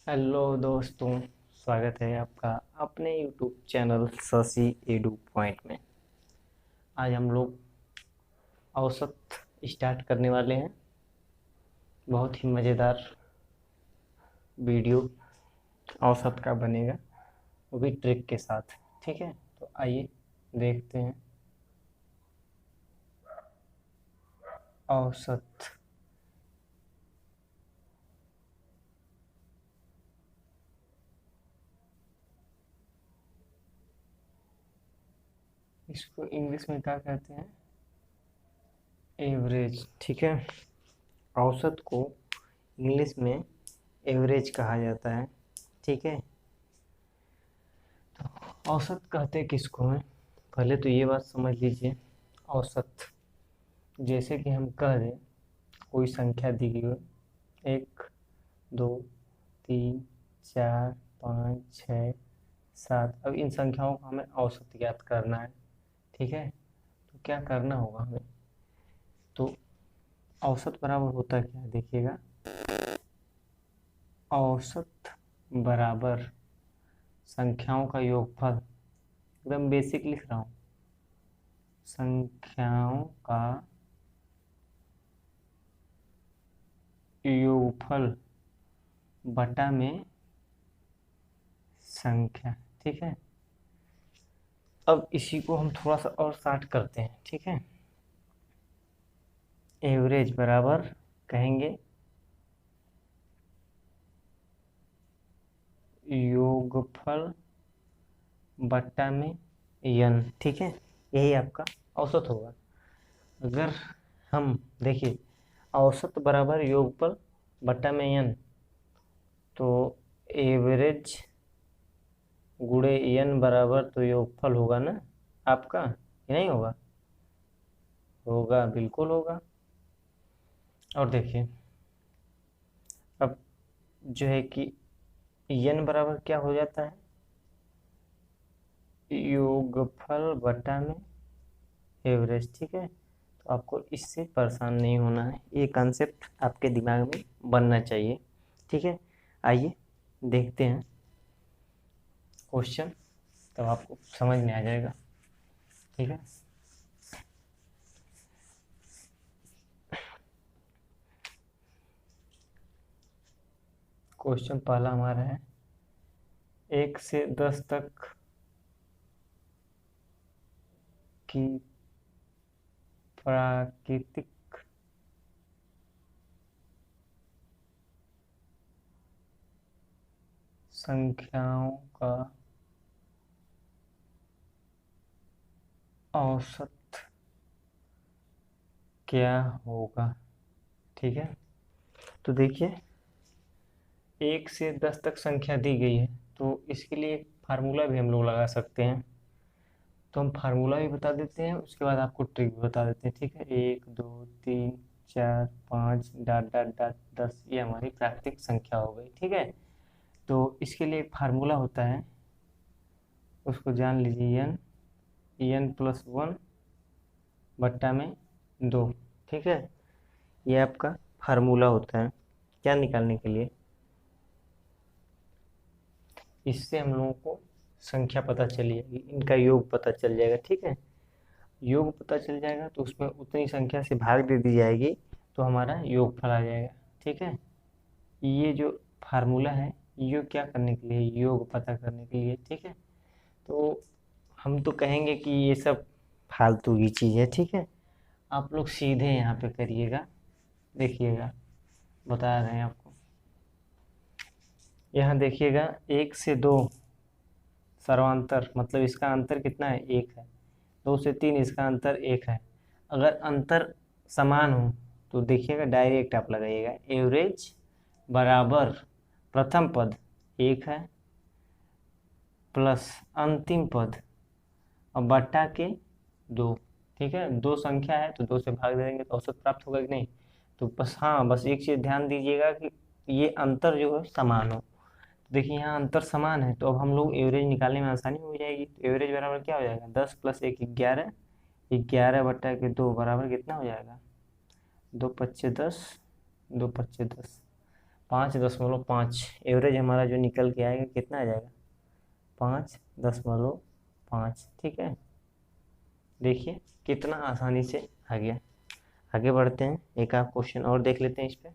Hello दोस्तों, स्वागत है आपका अपने YouTube channel Shashi edu point में। आज हम लोग औसत स्टार्ट करने वाले हैं। बहुत ही मज़ेदार वीडियो औसत का बनेगा, वो भी ट्रिक के साथ। ठीक है, तो आइए देखते हैं औसत। इसको इंग्लिश में क्या कहते हैं? एवरेज। ठीक है, औसत को इंग्लिश में एवरेज कहा जाता है। ठीक है, औसत कहते किसको हैं? पहले तो ये बात समझ लीजिए। औसत जैसे कि हम कह दें, कोई संख्या दी गई हो, 1, 2, 3, 4, 5, 6, 7। अब इन संख्याओं का हमें औसत ज्ञात करना है। ठीक है, तो क्या करना होगा हमें? तो औसत बराबर होता क्या है, देखिएगा। औसत बराबर संख्याओं का योगफल। एकदम बेसिक लिख रहा हूँ। संख्याओं का योगफल बटा में संख्या। ठीक है, अब इसी को हम थोड़ा सा और शार्ट करते हैं। ठीक है, एवरेज बराबर कहेंगे योगफल बट्टा में यन। ठीक है, यही आपका औसत होगा। अगर हम देखिए, औसत बराबर योगफल बट्टा में यन, तो एवरेज गुणे यन बराबर तो योगफल होगा ना आपका, ये नहीं होगा? होगा, बिल्कुल होगा। और देखिए, अब जो है कि यन बराबर क्या हो जाता है? योगफल बटा में एवरेज। ठीक है, तो आपको इससे परेशान नहीं होना है, ये कंसेप्ट आपके दिमाग में बनना चाहिए। ठीक है, आइए देखते हैं क्वेश्चन, तब आपको समझ में आ जाएगा। ठीक है, क्वेश्चन पहला हमारा है, 1 से 10 तक की प्राकृतिक संख्याओं का औसत क्या होगा? ठीक है, तो देखिए, 1 से 10 तक संख्या दी गई है, तो इसके लिए एक फार्मूला भी हम लोग लगा सकते हैं। तो हम फार्मूला भी बता देते हैं, उसके बाद आपको ट्रिक भी बता देते हैं। ठीक है, 1, 2, 3, 4, 5 डॉट डॉट डॉट 10, ये हमारी प्राकृतिक संख्या हो गई। ठीक है, तो इसके लिए एक फार्मूला होता है, उसको जान लीजिए। n+1 बट्टा में 2। ठीक है, ये आपका फार्मूला होता है क्या निकालने के लिए? इससे हम लोगों को संख्या पता चल जाएगी, इनका योग पता चल जाएगा। ठीक है, योग पता चल जाएगा तो उसमें उतनी संख्या से भाग दे दी जाएगी, तो हमारा योगफल आ जाएगा। ठीक है, ये जो फार्मूला है, ये क्या करने के लिए? योग पता करने के लिए। ठीक है, तो हम तो कहेंगे कि ये सब फालतू की चीज़ है। ठीक है, आप लोग सीधे यहाँ पे करिएगा, देखिएगा, बता रहे हैं आपको। यहाँ देखिएगा, 1 से 2 सर्वांतर, मतलब इसका अंतर कितना है? 1 है। 2 से 3 इसका अंतर 1 है। अगर अंतर समान हो तो देखिएगा, डायरेक्ट आप लगाइएगा, एवरेज बराबर प्रथम पद 1 है प्लस अंतिम पद और बट्टा के 2। ठीक है, दो संख्या है तो 2 से भाग देंगे तो औसत प्राप्त होगा कि नहीं? तो बस, हाँ, बस एक चीज़ ध्यान दीजिएगा कि ये अंतर जो है समान हो। तो देखिए, यहाँ अंतर समान है, तो अब हम लोग एवरेज निकालने में आसानी हो जाएगी। तो एवरेज बराबर क्या हो जाएगा? 10 + 1 11। 11 बट्टा के 2 बराबर कितना हो जाएगा? 2 × 5 = 10, 2 × 5 = 10। 5.5। एवरेज हमारा जो निकल के आएगा कितना आ जाएगा? 5.5। ठीक है, देखिए कितना आसानी से आ गया। आगे बढ़ते हैं, एक आध क्वेश्चन और देख लेते हैं इस पे।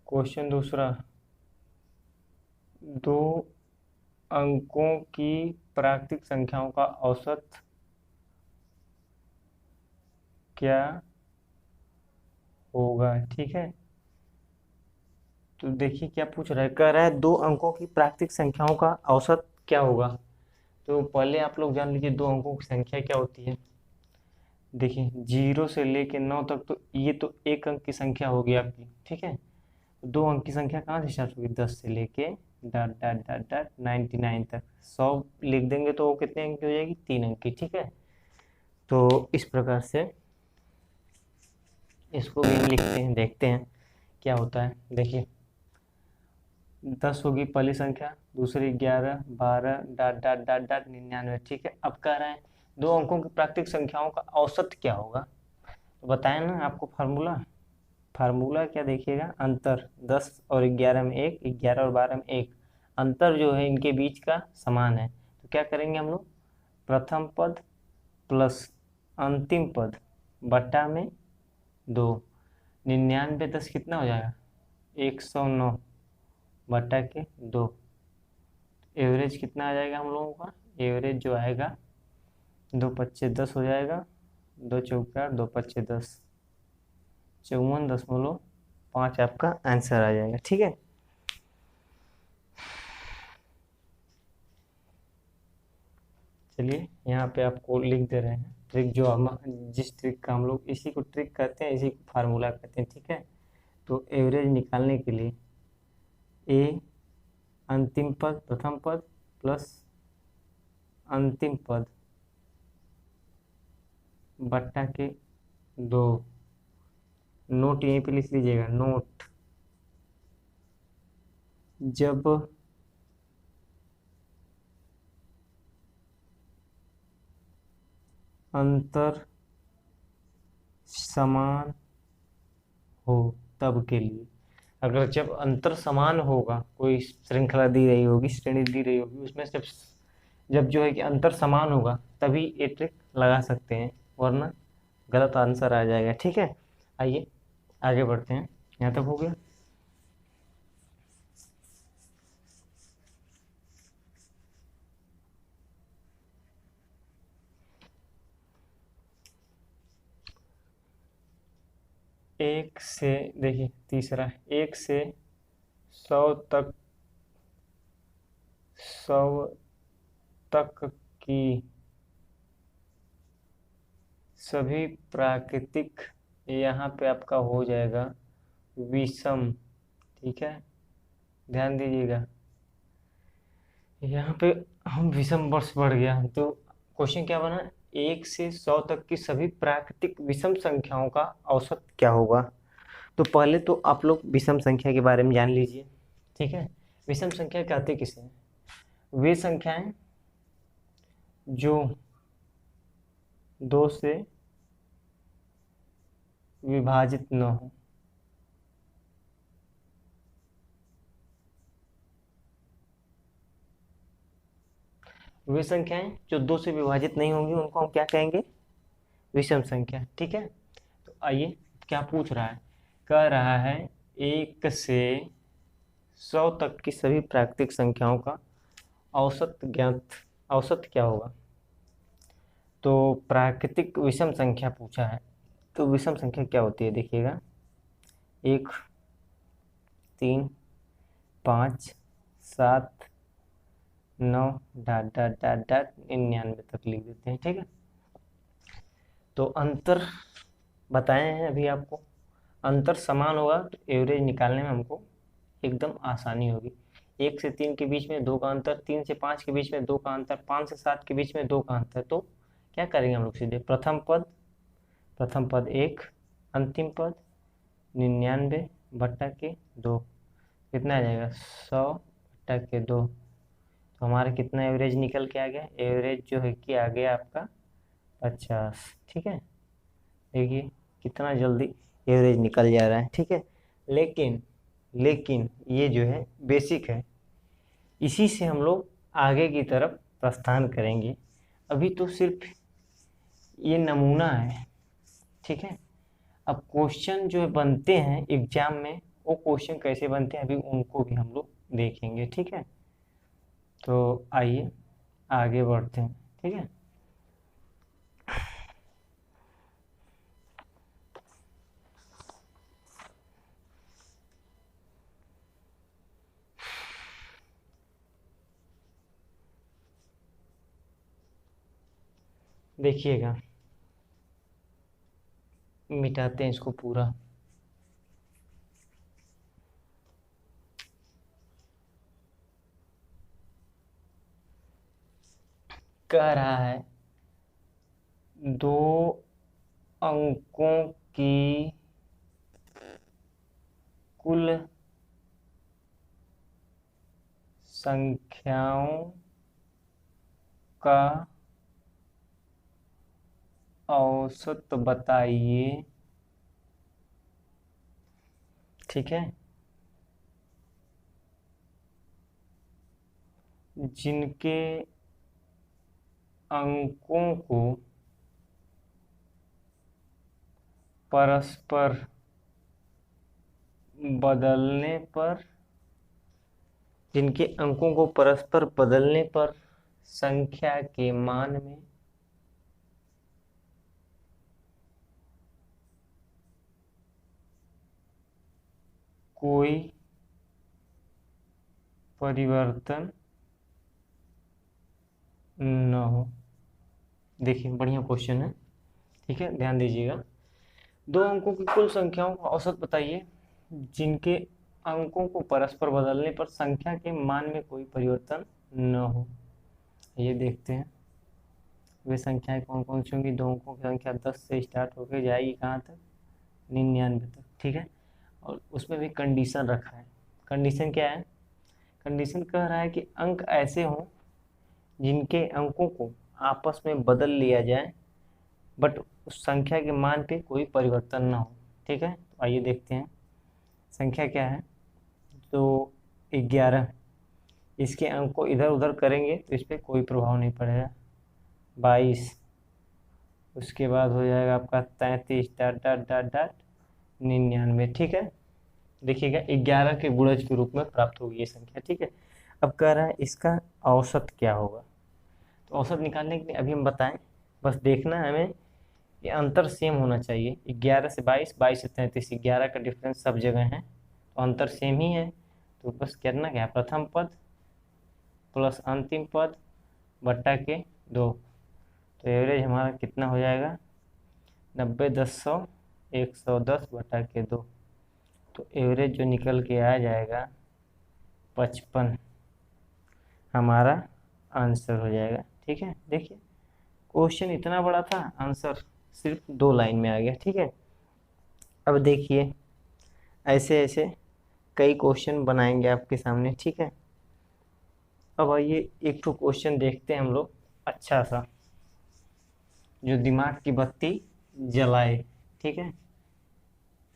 क्वेश्चन दूसरा, 2 अंकों की प्राकृतिक संख्याओं का औसत क्या होगा? ठीक है, तो देखिए क्या पूछ रहा है, कह रहा है 2 अंकों की प्राकृतिक संख्याओं का औसत क्या होगा। तो पहले आप लोग जान लीजिए 2 अंकों की संख्या क्या होती है। देखिए 0 से लेके 9 तक, तो ये तो 1 अंक की संख्या होगी आपकी। ठीक है, 2 अंक की संख्या कहाँ से स्टार्ट होगी? 10 से लेके डॉट डॉट डॉट डॉट 99 तक। 100 लिख देंगे तो वो कितने अंक की हो जाएगी? 3 अंक की। ठीक है, तो इस प्रकार से इसको भी लिखते हैं, देखते हैं क्या होता है। देखिए 10 होगी पहली संख्या, दूसरी 11, 12 डॉट डॉट डॉट डॉट 99। ठीक है, अब कह रहे हैं 2 अंकों की प्राकृतिक संख्याओं का औसत क्या होगा। तो बताएं ना आपको फार्मूला। फार्मूला क्या देखिएगा, अंतर 10 और 11 में 1, 11 और 12 में 1, अंतर जो है इनके बीच का समान है। तो क्या करेंगे हम लोग, प्रथम पद प्लस अंतिम पद बट्टा में 2। 99 10 कितना हो जाएगा? 109 बट्टा के 2। एवरेज कितना आ जाएगा हम लोगों का? एवरेज जो आएगा 2 पच्चे 10 हो जाएगा, 2 चौके 8, 2 पच्चे 10, 54.5 आपका आंसर आ जाएगा। ठीक है, चलिए यहाँ पे आपको लिख दे रहे हैं ट्रिक, जो हम जिस ट्रिक का हम लोग इसी को ट्रिक कहते हैं, इसी को फार्मूला कहते हैं। ठीक है, तो एवरेज निकालने के लिए ए अंतिम पद प्रथम पद प्लस अंतिम पद बट्टा के 2। नोट यहीं पे लिख लीजिएगा, नोट जब अंतर समान हो तब के लिए। अगर जब अंतर समान होगा, कोई श्रृंखला दी रही होगी, श्रेणी दी रही होगी, उसमें जब जो है कि अंतर समान होगा तभी ये ट्रिक लगा सकते हैं, वरना गलत आंसर आ जाएगा। ठीक है, आइए आगे बढ़ते हैं। यहाँ तक हो गया। एक से देखिए तीसरा, 1 से 100 तक, 100 तक की सभी प्राकृतिक, यहाँ पे आपका हो जाएगा विषम। ठीक है, ध्यान दीजिएगा यहाँ पे हम विषम वर्ष बढ़ गया, तो क्वेश्चन क्या बना, 1 से 100 तक की सभी प्राकृतिक विषम संख्याओं का औसत क्या होगा। तो पहले तो आप लोग विषम संख्या के बारे में जान लीजिए। ठीक है, विषम संख्या कहते किसे हैं? वे संख्याएं जो 2 से विभाजित न हो। वे संख्याएं जो 2 से विभाजित नहीं होंगी उनको हम क्या कहेंगे? विषम संख्या। ठीक है, तो आइए क्या पूछ रहा है, कह रहा है 1 से 100 तक की सभी प्राकृतिक संख्याओं का औसत ज्ञात, औसत क्या होगा। तो प्राकृतिक विषम संख्या पूछा है, तो विषम संख्या क्या होती है देखिएगा, 1, 3, 5, 7, 9 डॉट डॉट डॉट डॉट 99 तक लिख देते हैं। ठीक है, तो अंतर बताए हैं अभी आपको, अंतर समान होगा तो एवरेज निकालने में हमको एकदम आसानी होगी। 1 से 3 के बीच में 2 का अंतर, 3 से 5 के बीच में 2 का अंतर, 5 से 7 के बीच में 2 का अंतर, तो क्या करेंगे हम लोग सीधे प्रथम पद 1, अंतिम पद 99 बट्टा के 2 कितना आ जाएगा 100 बट्टा के 2। तो हमारा कितना एवरेज निकल के आ गया, एवरेज जो है कि आ गया आपका 50। ठीक है, देखिए कितना जल्दी एवरेज निकल जा रहा है। ठीक है, लेकिन लेकिन ये जो है बेसिक है, इसी से हम लोग आगे की तरफ प्रस्थान करेंगे। अभी तो सिर्फ ये नमूना है। ठीक है, अब क्वेश्चन जो बनते हैं एग्जाम में, वो क्वेश्चन कैसे बनते हैं अभी उनको भी हम लोग देखेंगे। ठीक है, तो आइए आगे बढ़ते हैं। ठीक है, देखिएगा मिटाते हैं इसको पूरा। कह रहा है 2 अंकों की कुल संख्याओं का औसत बताइए। ठीक है, जिनके अंकों को परस्पर बदलने पर जिनके अंकों को परस्पर बदलने पर संख्या के मान में कोई परिवर्तन न हो। देखिए बढ़िया क्वेश्चन है। ठीक है, ध्यान दीजिएगा। 2 अंकों की कुल संख्याओं का औसत बताइए जिनके अंकों को परस्पर बदलने पर संख्या के मान में कोई परिवर्तन न हो। ये देखते हैं वे संख्याएं कौन कौन सी होंगी। 2 अंकों की संख्या 10 से स्टार्ट होकर जाएगी कहाँ तक, 99 तक। ठीक है, और उसमें भी कंडीशन रखा है। कंडीशन क्या है, कंडीशन कह रहा है कि अंक ऐसे हों जिनके अंकों को आपस में बदल लिया जाए बट उस संख्या के मान पे कोई परिवर्तन ना हो। ठीक है, तो आइए देखते हैं संख्या क्या है। तो 11, इसके अंक को इधर उधर करेंगे तो इस पर कोई प्रभाव नहीं पड़ेगा। 22, उसके बाद हो जाएगा आपका 33 डॉट डॉट डॉट डॉट 99। ठीक है, देखिएगा 11 के गुणज के रूप में प्राप्त होगी ये संख्या। ठीक है, अब कह रहा है इसका औसत क्या होगा। तो औसत निकालने के लिए अभी हम बताएं, बस देखना है हमें ये अंतर सेम होना चाहिए। 11 से 22, 22 से 33, 11 का डिफरेंस सब जगह है तो अंतर सेम ही है। तो बस करना क्या है, प्रथम पद प्लस अंतिम पद बट्टा के 2। तो एवरेज हमारा कितना हो जाएगा 90 10 100 110 बट्टा के 2। तो एवरेज जो निकल के आ जाएगा 55 हमारा आंसर हो जाएगा। ठीक है, देखिए क्वेश्चन इतना बड़ा था, आंसर सिर्फ 2 लाइन में आ गया। ठीक है, अब देखिए ऐसे ऐसे कई क्वेश्चन बनाएंगे आपके सामने। ठीक है, अब आइए एक तो क्वेश्चन देखते हैं हम लोग अच्छा सा, जो दिमाग की बत्ती जलाए। ठीक है,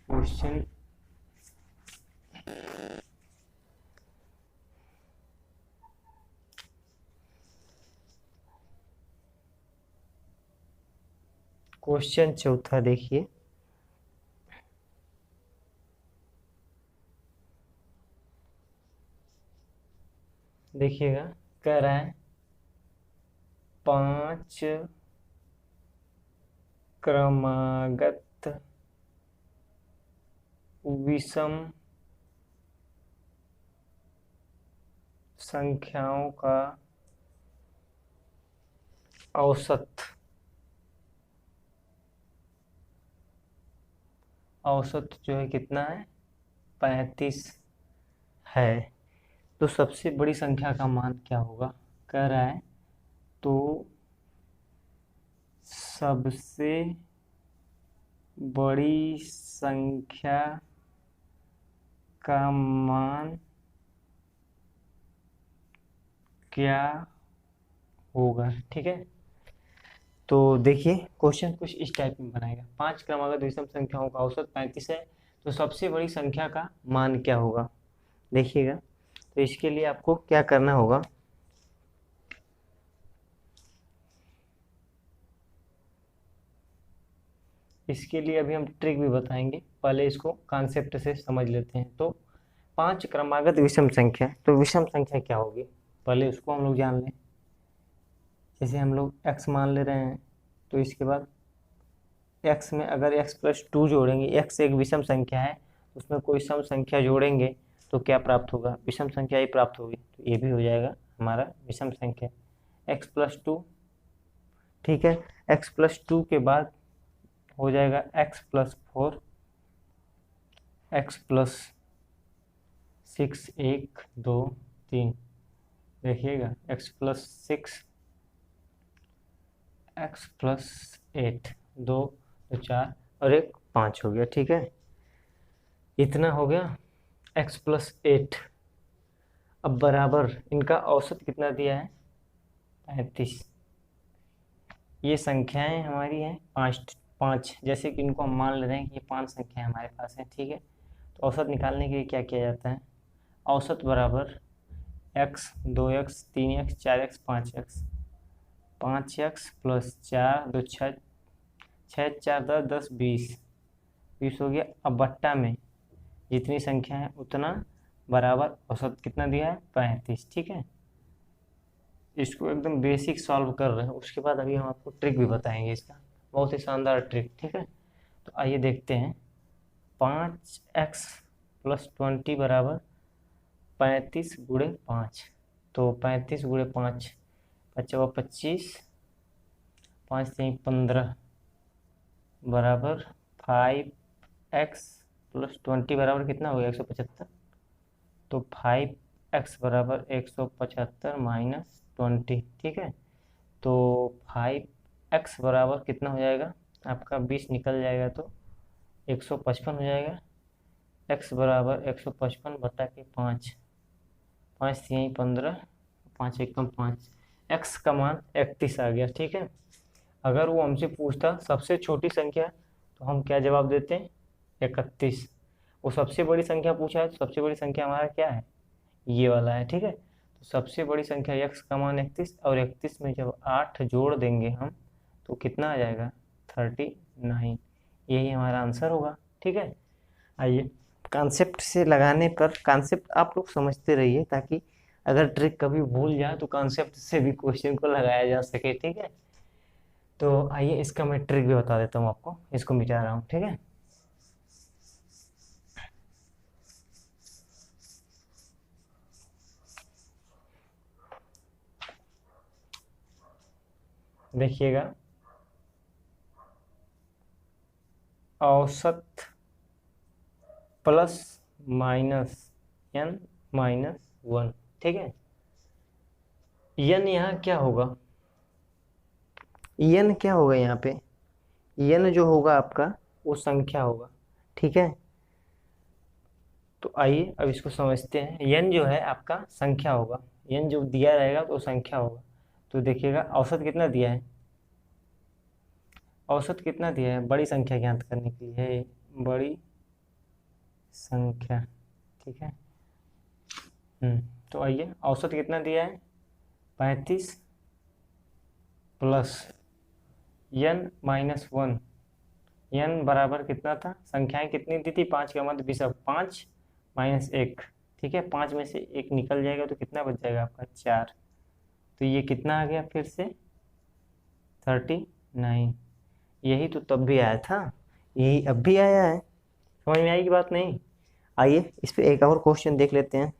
क्वेश्चन क्वेश्चन चौथा देखिए। देखिएगा कह रहा है 5 क्रमागत विषम संख्याओं का औसत जो है कितना है 35 है। तो सबसे बड़ी संख्या का मान क्या होगा, कह रहा है तो सबसे बड़ी संख्या का मान क्या होगा। ठीक है, तो देखिए क्वेश्चन कुछ इस टाइप में बनाएगा। 5 क्रमागत विषम संख्याओं का औसत 35 है, तो सबसे बड़ी संख्या का मान क्या होगा। देखिएगा, तो इसके लिए आपको क्या करना होगा, इसके लिए अभी हम ट्रिक भी बताएंगे, पहले इसको कॉन्सेप्ट से समझ लेते हैं। तो 5 क्रमागत विषम संख्या, तो विषम संख्या क्या होगी पहले उसको हम लोग जान लें। जैसे हम लोग x मान ले रहे हैं, तो इसके बाद x में अगर x+2 जोड़ेंगे, x एक विषम संख्या है, उसमें कोई सम संख्या जोड़ेंगे तो क्या प्राप्त होगा, विषम संख्या ही प्राप्त होगी। तो ये भी हो जाएगा हमारा विषम संख्या x+2। ठीक है, x+2 के बाद हो जाएगा x+4, x+6, 1 2 3, देखिएगा x+6, x+8, 2 4 और 1 5 हो गया। ठीक है, इतना हो गया x+8। अब बराबर इनका औसत कितना दिया है, 35। ये संख्याएं हमारी हैं पाँच पाँच, जैसे कि इनको हम मान ले रहे हैं कि ये 5 संख्याएं हमारे पास हैं। ठीक है, तो औसत निकालने के लिए क्या किया जाता है, औसत बराबर x 2x 3x 4x 5x, 5x + 4 2 6 6 4 10 10 20 20 हो गया। अब बट्टा में जितनी संख्या है उतना बराबर औसत कितना दिया है, 35। ठीक है, इसको एकदम बेसिक सॉल्व कर रहे हैं, उसके बाद अभी हम आपको ट्रिक भी बताएंगे इसका, बहुत ही शानदार ट्रिक। ठीक है, तो आइए देखते हैं। 5x + 20 बराबर 35 × 5, तो 35 × 5 बच्चा 25, 5 3 15 बराबर 5x + 20 बराबर कितना हो गया, 175। तो 5x बराबर 175 - 20। ठीक है, तो 5x बराबर कितना हो जाएगा आपका, 20 निकल जाएगा तो 155 हो जाएगा। x बराबर 155 बटा के 5, 5 3 15, 5 1 5, x का मान 31 आ गया। ठीक है, अगर वो हमसे पूछता सबसे छोटी संख्या, तो हम क्या जवाब देते हैं, 31। वो सबसे बड़ी संख्या पूछा है, तो सबसे बड़ी संख्या हमारा क्या है, ये वाला है। ठीक है, तो सबसे बड़ी संख्या x का मान 31, और 31 में जब 8 जोड़ देंगे हम तो कितना आ जाएगा, 39। यही हमारा आंसर होगा। ठीक है, आइए कॉन्सेप्ट से लगाने पर, कॉन्सेप्ट आप लोग समझते रहिए ताकि अगर ट्रिक कभी भूल जाए तो कॉन्सेप्ट से भी क्वेश्चन को लगाया जा सके। ठीक है, तो आइए इसका मैं ट्रिक भी बता देता हूँ आपको, इसको मिटा रहा हूँ। ठीक है, देखिएगा, औसत प्लस माइनस n - 1। ठीक है, n यहाँ क्या होगा, n क्या होगा यहाँ पे, n जो होगा आपका वो संख्या होगा। ठीक है, तो आइए अब इसको समझते हैं। n जो है आपका संख्या होगा, n जो दिया रहेगा तो संख्या होगा। तो देखिएगा औसत कितना दिया है, औसत कितना दिया है, बड़ी संख्या ज्ञात करने के लिए है, बड़ी संख्या। ठीक है, तो आइए औसत कितना दिया है, 35 प्लस n - 1। n बराबर कितना था, संख्याएं कितनी दी थी, 5 का मध्य 20, 5 - 1। ठीक है, 5 में से 1 निकल जाएगा तो कितना बच जाएगा आपका, 4। तो ये कितना आ गया फिर से, 39। यही तो तब भी आया था, यही अब भी आया है, समझ में आई कि बात नहीं। आइए इस पे एक और क्वेश्चन देख लेते हैं।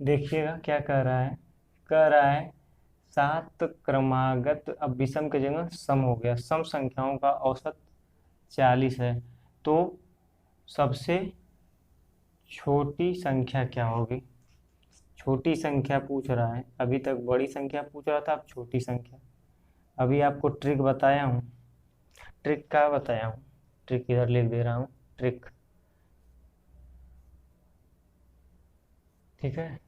देखिएगा क्या कह रहा है, कह रहा है 7 क्रमागत, अब विषम की जगह सम हो गया, सम संख्याओं का औसत 40 है, तो सबसे छोटी संख्या क्या होगी। छोटी संख्या पूछ रहा है, अभी तक बड़ी संख्या पूछ रहा था, अब छोटी संख्या। अभी आपको ट्रिक बताया हूँ। ट्रिक क्या बताया हूँ, ट्रिक इधर लिख दे रहा हूँ, ट्रिक। ठीक है,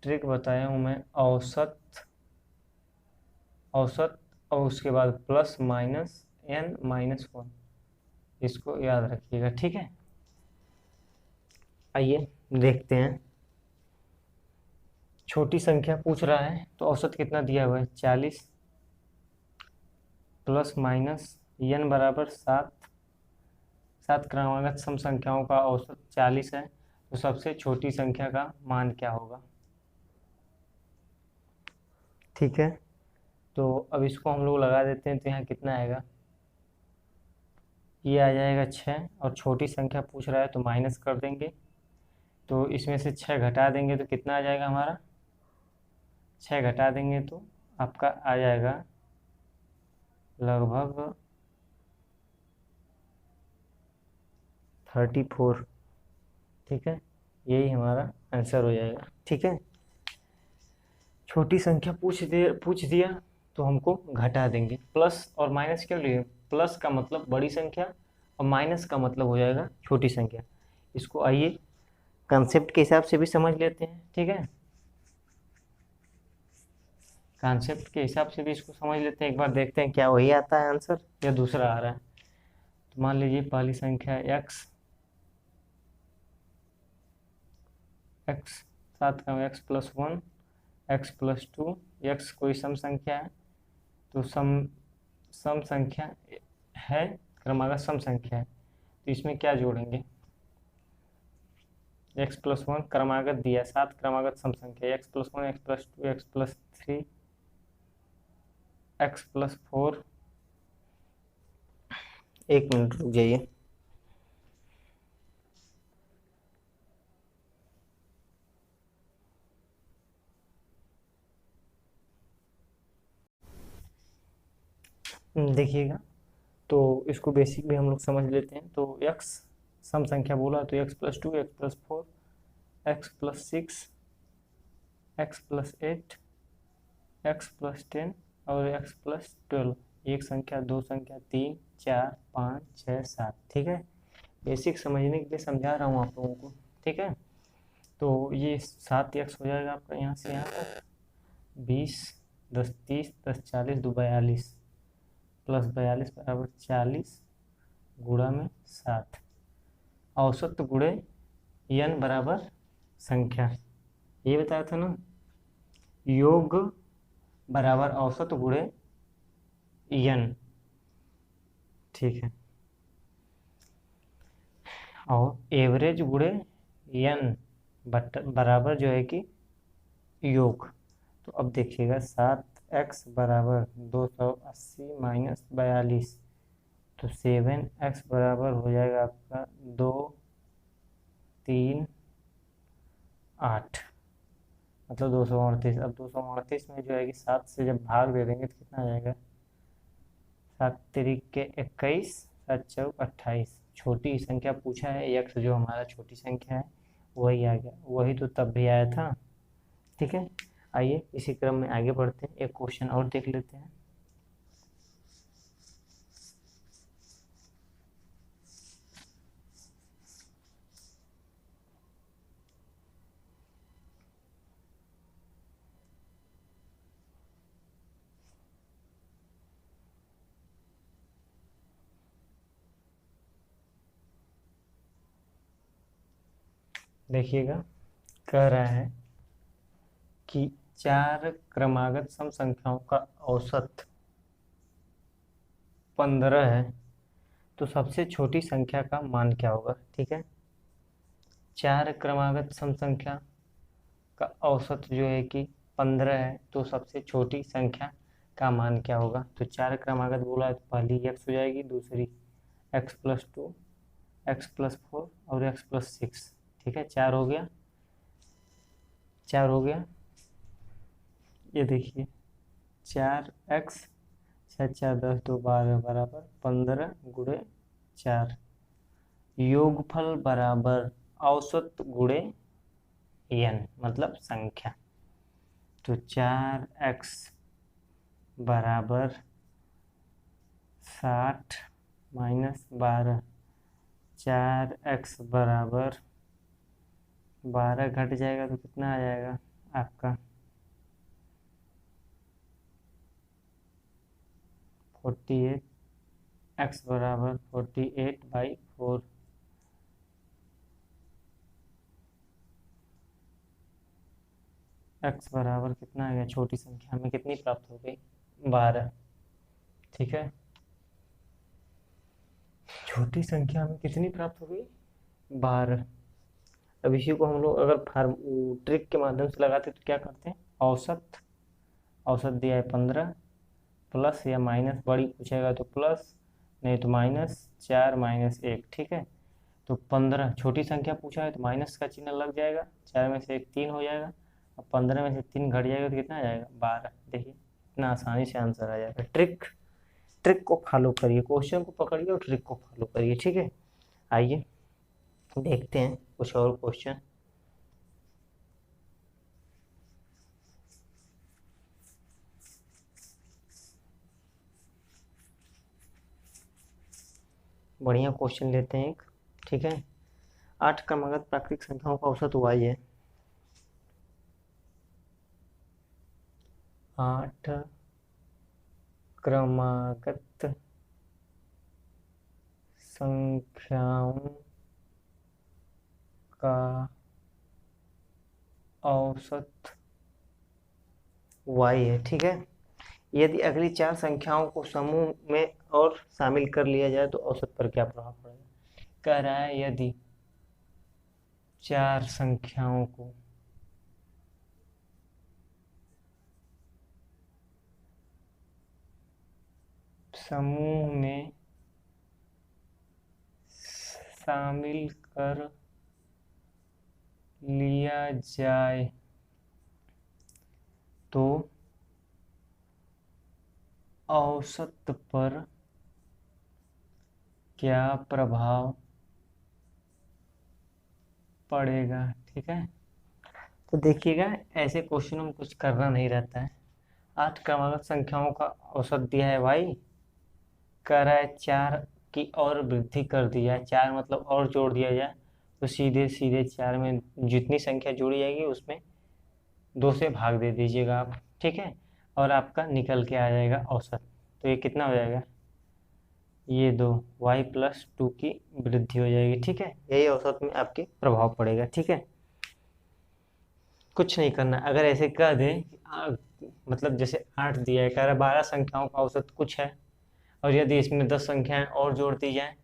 ट्रिक बताया हूँ मैं, औसत, औसत और उसके बाद प्लस माइनस n माइनस 1, इसको याद रखिएगा। ठीक है, आइए देखते हैं। छोटी संख्या पूछ रहा है तो औसत कितना दिया हुआ है, 40, प्लस माइनस n बराबर 7। 7 क्रमागत सम संख्याओं का औसत 40 है, तो सबसे छोटी संख्या का मान क्या होगा। ठीक है, तो अब इसको हम लोग लगा देते हैं, तो यहाँ कितना आएगा, ये आ जाएगा 6, और छोटी संख्या पूछ रहा है तो माइनस कर देंगे, तो इसमें से 6 घटा देंगे तो कितना आ जाएगा हमारा, 6 घटा देंगे तो आपका आ जाएगा लगभग 34। ठीक है, यही हमारा आंसर हो जाएगा। ठीक है, छोटी संख्या पूछ दिया तो हमको घटा देंगे। प्लस और माइनस क्यों लिए, प्लस का मतलब बड़ी संख्या और माइनस का मतलब हो जाएगा छोटी संख्या। इसको आइए कॉन्सेप्ट के हिसाब से भी समझ लेते हैं। ठीक है, कॉन्सेप्ट के हिसाब से भी इसको समझ लेते हैं, एक बार देखते हैं क्या वही आता है आंसर या दूसरा आ रहा है। तो मान लीजिए पहली संख्या x, x 7 का x plus 1, x plus 2, x कोई सम संख्या है, तो सम संख्या है, क्रमागत सम संख्या है, तो इसमें क्या जोड़ेंगे, x प्लस 1 क्रमागत दिया, 7 क्रमागत सम संख्या, x plus 1, x plus 2, x plus 3, x plus 4। एक मिनट रुक जाइए। देखिएगा, तो इसको बेसिक भी हम लोग समझ लेते हैं। तो x सम संख्या बोला तो x plus 2, x plus 4, x plus 6, x plus 8, x plus 10 और x प्लस 12। एक संख्या, दो संख्या, 3, 4, 5, 6, 7। ठीक है, बेसिक समझने के लिए समझा रहा हूँ आप लोगों को। ठीक है, तो ये 7x हो जाएगा आपका यहाँ से यहाँ तक, 20, 10 30, 10 40, 2 42, प्लस 42 बराबर 40 गुणा में 7, औसत गुणे n बराबर संख्या, ये बताया था ना, योग बराबर औसत गुणे n। ठीक है, और एवरेज गुणे n बराबर जो है कि योग। तो अब देखिएगा 7x बराबर 280 माइनस 42, तो 7x बराबर हो जाएगा आपका 2, 3, 8, मतलब 238। अब 238 में जो है कि 7 से जब भाग दे देंगे तो कितना आ जाएगा, 7 तिरिक 21, 7 चौक 28। छोटी संख्या पूछा है, x जो हमारा छोटी संख्या है वही आ गया, वही तो तब भी आया था। ठीक है, आइए इसी क्रम में आगे बढ़ते हैं, एक क्वेश्चन और देख लेते हैं। देखिएगा, कह रहा है कि 4 क्रमागत सम संख्याओं का औसत 15 है, तो सबसे छोटी संख्या का मान क्या होगा। ठीक है, 4 क्रमागत सम संख्या का औसत जो है कि 15 है, तो सबसे छोटी संख्या का मान क्या होगा। तो 4 क्रमागत बोला है तो पहली x हो जाएगी, दूसरी x प्लस 2, x प्लस 4 और x प्लस 6। ठीक है, 4 हो गया, 4 हो गया। ये देखिए 4x 6 4 10 2 12 बराबर 15 गुणे 4, योगफल बराबर औसत गुणे n, मतलब संख्या। तो 4x बराबर 60 माइनस 12, 4x बराबर 12 घट जाएगा तो कितना आ जाएगा आपका 48, x बराबर 48/4। x बराबर कितना आ गया, छोटी संख्या में कितनी प्राप्त हो गई 12। ठीक है, छोटी संख्या में कितनी प्राप्त हो गई 12। अब इसी को हम लोग अगर ट्रिक के माध्यम से लगाते तो क्या करते हैं, औसत, औसत दिया है 15, प्लस या माइनस, बड़ी पूछेगा तो प्लस, नहीं तो माइनस, 4 माइनस 1। ठीक है, तो 15 छोटी संख्या पूछा है तो माइनस का चिन्ह लग जाएगा, 4 में से 1 3 हो जाएगा, अब 15 में से 3 घट जाएगा तो कितना आ जाएगा 12। देखिए इतना आसानी से आंसर आ जाएगा। ट्रिक, ट्रिक को फॉलो करिए, क्वेश्चन को पकड़िए और ट्रिक को फॉलो करिए। ठीक है, आइए देखते हैं कुछ और क्वेश्चन। बढ़िया क्वेश्चन लेते हैं एक। ठीक है, 8 क्रमागत प्राकृतिक संख्याओं का औसत y है। 8 क्रमागत संख्याओं का औसत y है। ठीक है, यदि अगली 4 संख्याओं को समूह में और शामिल कर लिया जाए तो औसत पर क्या प्रभाव पड़ेगा। कह रहा है यदि 4 संख्याओं को समूह में शामिल कर लिया जाए तो औसत पर क्या प्रभाव पड़ेगा। ठीक है, तो देखिएगा ऐसे क्वेश्चन में कुछ करना नहीं रहता है। 8 क्रमागत संख्याओं का औसत दिया है भाई, कह रहा है 4 की और वृद्धि कर दी जाए, 4 मतलब और जोड़ दिया जाए, तो सीधे सीधे 4 में जितनी संख्या जोड़ी जाएगी उसमें 2 से भाग दे दीजिएगा आप। ठीक है, और आपका निकल के आ जाएगा औसत। तो ये कितना हो जाएगा, ये 2 y+2 की वृद्धि हो जाएगी। ठीक है, यही औसत में आपके प्रभाव पड़ेगा। ठीक है, कुछ नहीं करना। अगर ऐसे कह दें मतलब जैसे 8 दिया है, कह रहा है 12 संख्याओं का औसत कुछ है, और यदि इसमें 10 संख्याएं और जोड़ दी जाएं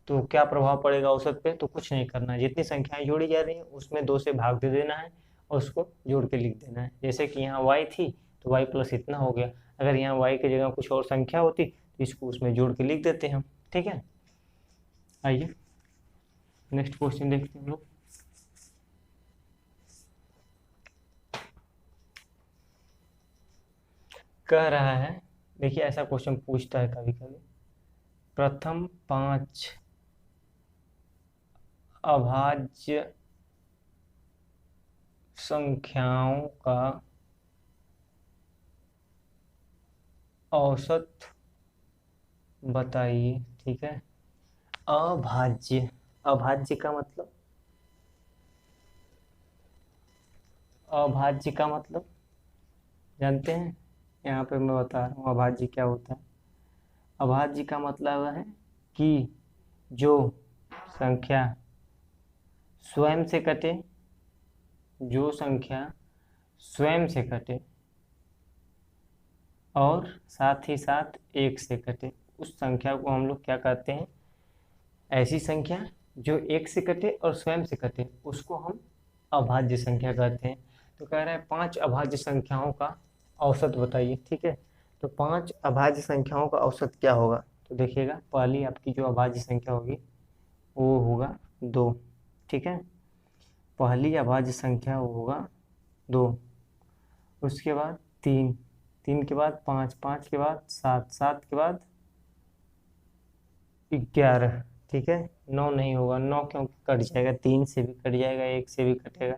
तो क्या प्रभाव पड़ेगा औसत पे, तो कुछ नहीं करना है। जितनी संख्याएं जोड़ी जा रही हैं उसमें 2 से भाग दे देना है और उसको जोड़ के लिख देना है। जैसे कि यहाँ y थी तो y प्लस इतना हो गया, अगर यहाँ y की जगह कुछ और संख्या होती तो इसको उसमें जोड़ के लिख देते हैं हम। ठीक है, आइए नेक्स्ट क्वेश्चन देखते हैं हम लोग। कह रहा है, देखिए ऐसा क्वेश्चन पूछता है कभी कभी, प्रथम 5 अभाज्य संख्याओं का औसत बताइए। ठीक है, अभाज्य, अभाज्य का मतलब, अभाज्य का मतलब जानते हैं, यहाँ पे मैं बता रहा हूँ अभाज्य क्या होता है। अभाज्य का मतलब है कि जो संख्या स्वयं से कटे, जो संख्या स्वयं से कटे और साथ ही साथ 1 से कटे, उस संख्या को हम लोग क्या कहते हैं, ऐसी संख्या जो 1 से कटे और स्वयं से कटे उसको हम अभाज्य संख्या कहते हैं। तो कह रहा है 5 अभाज्य संख्याओं का औसत बताइए। ठीक है, तो 5 अभाज्य संख्याओं का औसत क्या होगा, तो देखिएगा पहली आपकी जो अभाज्य संख्या होगी वो होगा 2। ठीक है, पहली अभाज्य संख्या वो होगा 2, उसके बाद 3, 3 के बाद 5, 5 के बाद 7, 7 के बाद 11, ठीक है, 9 नहीं होगा, 9 क्योंकि कट जाएगा, 3 से भी कट जाएगा, 1 से भी कटेगा।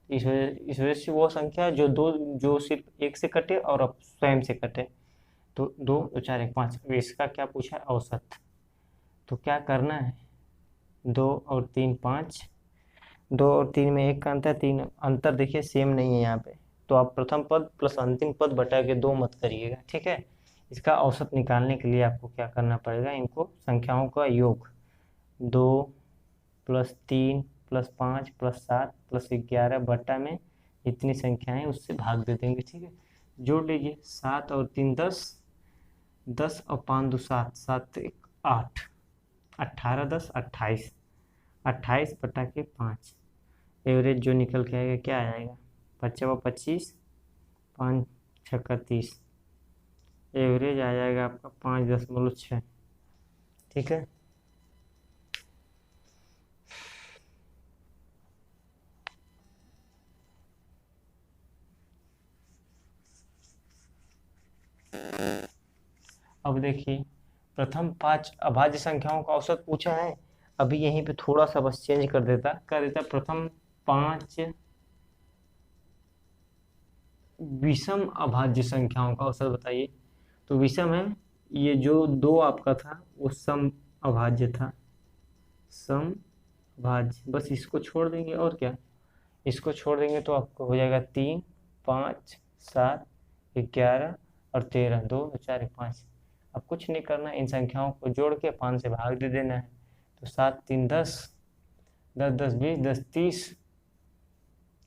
इस वजह से वो संख्या जो सिर्फ 1 से कटे और अब स्वयं से कटे। तो 2 2 4 1 5। अब इसका क्या पूछा है? औसत। तो क्या करना है? 2 और 3 5, 2 और 3 में 1 का अंतर, 3 अंतर देखिए सेम नहीं है यहाँ पे। तो आप प्रथम पद प्लस अंतिम पद बटा के 2 मत करिएगा, ठीक है। इसका औसत निकालने के लिए आपको क्या करना पड़ेगा? इनको संख्याओं का योग 2 प्लस 3 प्लस 5 प्लस 7 प्लस 11 बटा में जितनी संख्याएं उससे भाग दे देंगे, ठीक है। जोड़ लीजिए, 7 और 3 10, 10 और 5 2 7, 7 1 8, 18 10 28, 28 बटा के 5। एवरेज जो निकल के आएगा क्या आएगा? 25 25, 5 छक्का 30। एवरेज आ जाएगा आपका 5.6, ठीक है। अब देखिए, प्रथम 5 अभाज्य संख्याओं का औसत पूछा है। अभी यहीं पे थोड़ा सा बस चेंज कर देता प्रथम 5 विषम अभाज्य संख्याओं का औसत बताइए। तो विषम है, ये जो 2 आपका था वो सम अभाज्य था, सम अभाज्य। बस इसको छोड़ देंगे और क्या, इसको छोड़ देंगे तो आपको हो जाएगा 3 5 7 11 और 13, 2 4 5। अब कुछ नहीं करना, इन संख्याओं को जोड़ के 5 से भाग दे देना है। तो 7 3 10, 10 10 20, 10 30,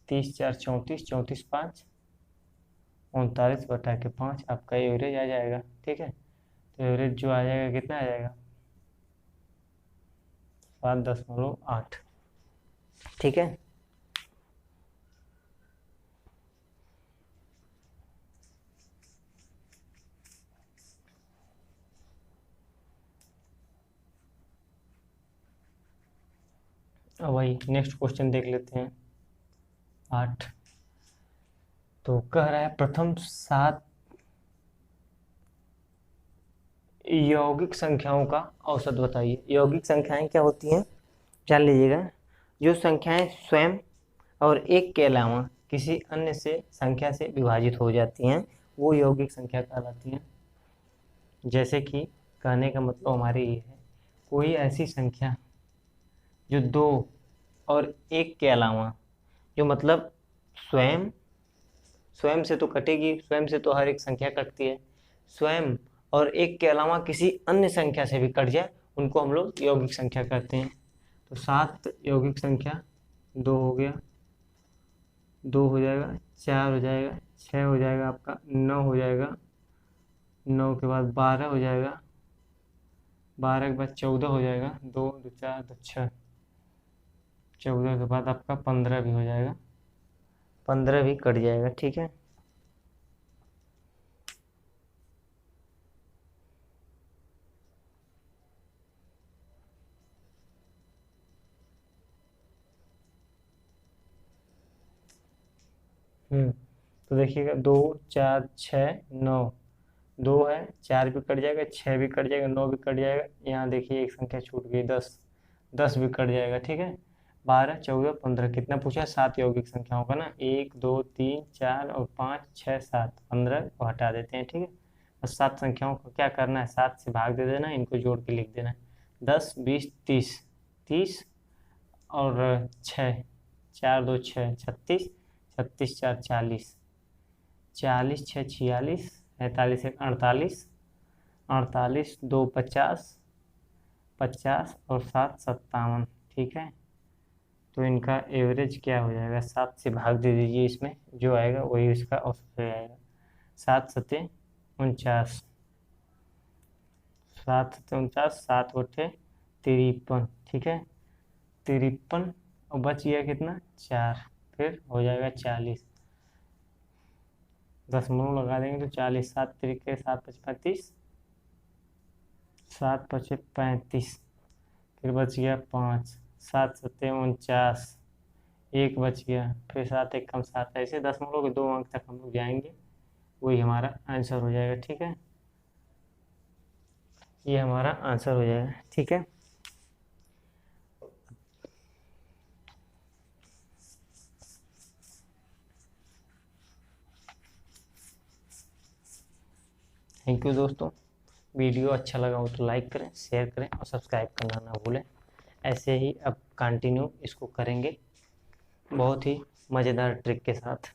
30 4 34, 34 5 39 बटा के 5 आपका एवरेज आ जाएगा, ठीक है। तो एवरेज जो आ जाएगा कितना आ जाएगा? 7.8, ठीक है। अब वही नेक्स्ट क्वेश्चन देख लेते हैं, 8। तो कह रहा है प्रथम 7 यौगिक संख्याओं का औसत बताइए। यौगिक संख्याएं क्या होती हैं जान लीजिएगा। जो संख्याएं स्वयं और एक के अलावा किसी अन्य से संख्या से विभाजित हो जाती हैं वो यौगिक संख्या कहलाती हैं। जैसे कि कहने का मतलब हमारे ये है, कोई ऐसी संख्या जो 2 और 1 के अलावा, जो मतलब स्वयं स्वयं से तो कटेगी, स्वयं से तो हर एक संख्या कटती है, स्वयं और 1 के अलावा किसी अन्य संख्या से भी कट जाए उनको हम लोग यौगिक संख्या कहते हैं। तो 7 यौगिक संख्या, 2 हो गया, 2 हो जाएगा, 4 हो जाएगा, 6 हो जाएगा, आपका 9 हो जाएगा, 9 के बाद 12 हो जाएगा, 12 के बाद 14 हो जाएगा, 2 2 4 2 6, 14 के बाद आपका 15 भी हो जाएगा, 15 भी कट जाएगा, ठीक है। तो देखिएगा, 2 4 6 9, 2 है, 4 भी कट जाएगा, 6 भी कट जाएगा, 9 भी कट जाएगा। यहाँ देखिए एक संख्या छूट गई, 10, 10 भी कट जाएगा, ठीक है। 12 14 15, कितना पूछा? 7 यौगिक संख्याओं का ना, 1 2 3 4 और 5 6 7, 15 को हटा देते हैं, ठीक है। बस 7 संख्याओं को क्या करना है? 7 से भाग दे देना है, इनको जोड़ के लिख देना है। 10 20 30, 30 और 6, 4 2 6 36, 36 4 40, 40 6 46, 45 1 48, 48 2 50, 50 और 7 57, ठीक है। तो इनका एवरेज क्या हो जाएगा? 7 से भाग दे दीजिए, इसमें जो आएगा वही इसका औसत हो जाएगा। 7 सत्ते 49, 7 सत्ते 49, 7 बटे 53, ठीक है। 53 और बच गया कितना? 4, फिर हो जाएगा 40, दशमलव लगा देंगे तो 40, 7 तरीके 7 5 35, 7 5 35, फिर बच गया 5, 7 सत्ते 49, 1 बच गया, फिर 7 1 कम 7, ऐसे दशमलव के 2 अंक तक हम लोग जाएंगे, वही हमारा आंसर हो जाएगा, ठीक है। ये हमारा आंसर हो जाएगा, ठीक है। थैंक यू दोस्तों। वीडियो अच्छा लगा हो तो लाइक करें, शेयर करें और सब्सक्राइब करना ना भूलें। ऐसे ही अब कंटिन्यू इसको करेंगे बहुत ही मज़ेदार ट्रिक के साथ।